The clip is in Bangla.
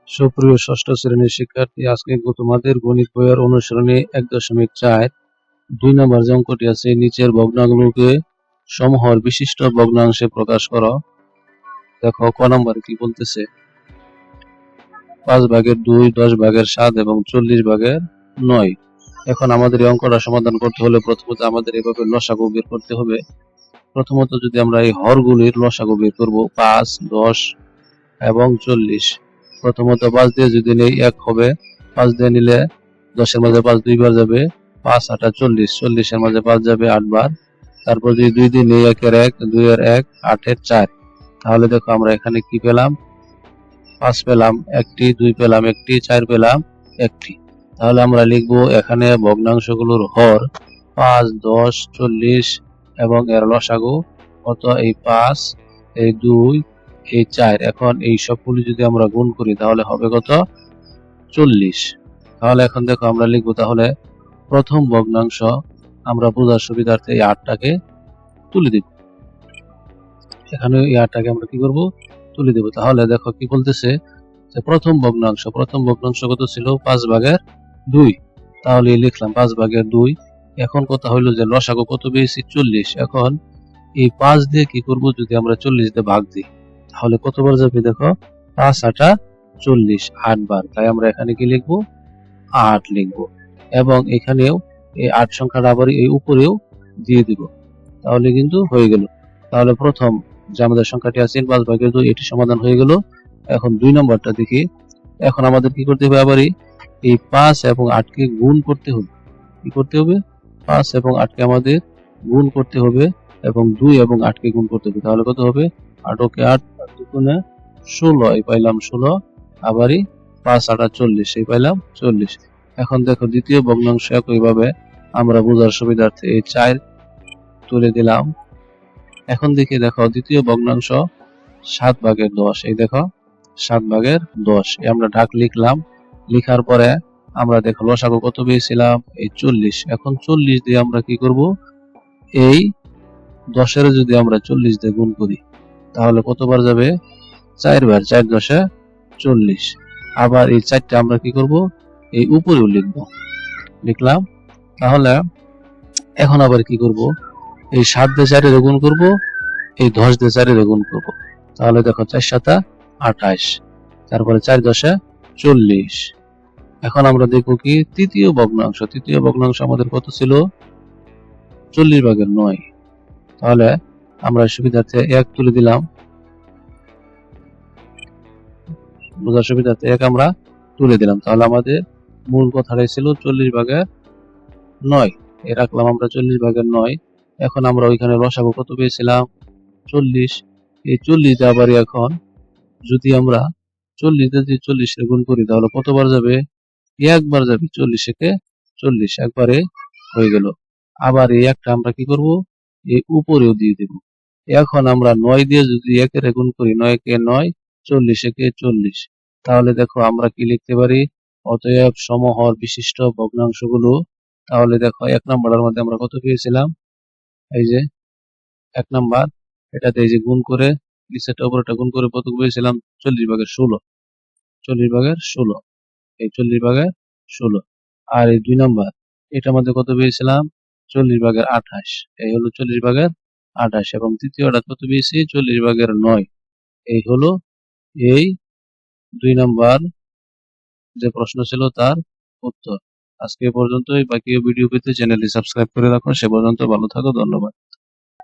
সুপ্রিয় ষষ্ঠ শ্রেণীর শিক্ষার্থী, আজকে তোমাদের গণিত বইয়ের অনুসরণে 1.4 2 নম্বর যে অঙ্কটি আছে, নিচের ভগ্নাংশগুলোকে সমহর বিশিষ্ট ভগ্নাংশে প্রকাশ করো। দেখো ক নম্বর কি বলতেছে, 5/2, 10/7 এবং 40/9। এখন আমাদের এই অঙ্কটা সমাধান করতে হলে প্রথমত আমাদের এভাবে লসাগু বের করতে হবে। প্রথমত যদি আমরা এই হরগুলির লসাগু বের করব, 5, 10 এবং 40। প্রথমত 5 দিয়ে যদি নেই 1 হবে, 5 দিয়ে নিলে 10 এর মাঝে 5 দুইবার যাবে, 5 8 40, 40 এর মাঝে 5 যাবে 8 বার। তারপর যদি 2 দিয়ে নেই 1 এর 1, 2 এর 1, 8 এর 4। তাহলে দেখো আমরা এখানে কি পেলাম, 5 পেলাম একটি, 2 পেলাম একটি, 4 পেলাম একটি। তাহলে আমরা লিখব এখানে ভগ্নাংশগুলোর হর 5, 10, 40 এবং এর লসাগু কত, এই 5, এই 2, এই 4। এখন এই সবগুলি যদি আমরা গুণ করি তাহলে হবে কত, 40। তাহলে এখন দেখো আমরা লিখব, তাহলে প্রথম ভগ্নাংশ আমরা বোঝার সুবিধার্থে এই 8টাকে তুলে দিব। এখানে এই 8টাকে আমরা কি করব, তুলে দেব। তাহলে দেখো কি বলতেছে যে প্রথম ভগ্নাংশ কত ছিল, 5/2। তাহলে লিখলাম 5/2। এখন কথা হইলো যে লসাগু কত পেয়েছি, 40। এখন এই 5 দিয়ে কি করব, যদি আমরা 40 দিয়ে ভাগ দিই তাহলে কতবার যাবে, দেখো 5 8 40, 8 বার। তাই আমরা এখানে কি লিখবো, 8 লিখবো। এবং এখানেও এই 8 সংখ্যাটা আবার এই উপরেও দিয়ে দিব, তাহলে কিন্তু হয়ে গেল। তাহলে প্রথম যে আমাদের সংখ্যাটি আছে 5/2, এটি সমাধান হয়ে গেল। এখন 2 নম্বরটা দেখি। এখন আমাদের কি করতে হবে, আবার এই 5 এবং 8 কে গুণ করতে হবে। কি করতে হবে, 5 এবং 8 কে আমাদের গুণ করতে হবে এবং 2 এবং 8 কে গুণ করতে হবে। তাহলে কত হবে, 8 কে 8, 2 16, এই পাইলাম 16। আবারই 5 8 40, এই পাইলাম 40। এখন দেখো দ্বিতীয় ভগ্নাংশ একইভাবে আমরা বোঝার সুবিধার্থে এই 4 তুলে দিলাম। এখন দেখো দ্বিতীয় ভগ্নাংশ 7/10। এই দেখো 7/10, আমরা ঢাক লিখলাম। লিখার পরে আমরা দেখো লসাগু কত পেয়েছিলাম, এই 40। এখন 40 দিয়ে আমরা কি করব, এই 10 এর যদি আমরা 40 দিয়ে গুণ করি তাহলে কতবার যাবে, 4 বার। 4 10 40। আবার এই 4টা আমরা কি করব, এই উপরেও লিখলাম। তাহলে এখন আবার কি করব, এই 7 দিয়ে 4 এর গুণ করব, এই 10 দিয়ে 4 এর গুণ করব। তাহলে দেখো 4 7 28, তারপরে 4 10 40। এখন আমরা দেখব কি তৃতীয় ভগ্নাংশ আমাদের কত ছিল, 40/9। তাহলে আমরা সুবিধার্থে 1 তুলে দিলাম, বোঝার সুবিধার্থে 1 আমরা তুলে দিলাম। তাহলে আমাদের মূল কথাটাই ছিল 40/9, এ রাখলাম আমরা 40/9। এখন আমরা ওইখানে লসাগু কত পেয়েছিলাম, 40। এই 40 দিয়ে আবার এখন যদি আমরা 40 দিয়ে 40 এর গুণ করি তাহলে কতবার যাবে, একবার যাবে। 40 একে 40, একবারে হয়ে গেল। আবার এই একটা আমরা কি করব, এই উপরেও দিয়ে দেব। এখন আমরা 9 দিয়ে যদি 1 এর গুণ করি, 9 কে 9, 40 একে 40। তাহলে দেখো আমরা কি লিখতে পারি, অতএব সমহর বিশিষ্ট ভগ্নাংশগুলো। তাহলে দেখো 1 নম্বরের মধ্যে আমরা কত পেয়েছিলাম, এই যে 1 নাম্বার, এটাতে এই যে গুণ করে নিচেরটা উপরেটা গুণ করে কত পেয়েছিলাম, 40/16। 40/16, এই 40/16। আর এই 2 নাম্বার, এটার মধ্যে কত পেয়েছিলাম, 40/28। এই হলো 40/28। এবং তৃতীয়টা কত পেয়েছি, 40/9। এই হলো এই 2 নাম্বার যে প্রশ্ন ছিল তার উত্তর। আজকে এ পর্যন্তই। বাকি ভিডিও পেতে চ্যানেলটি সাবস্ক্রাইব করে রাখুন। সে পর্যন্ত ভালো থাকো, ধন্যবাদ।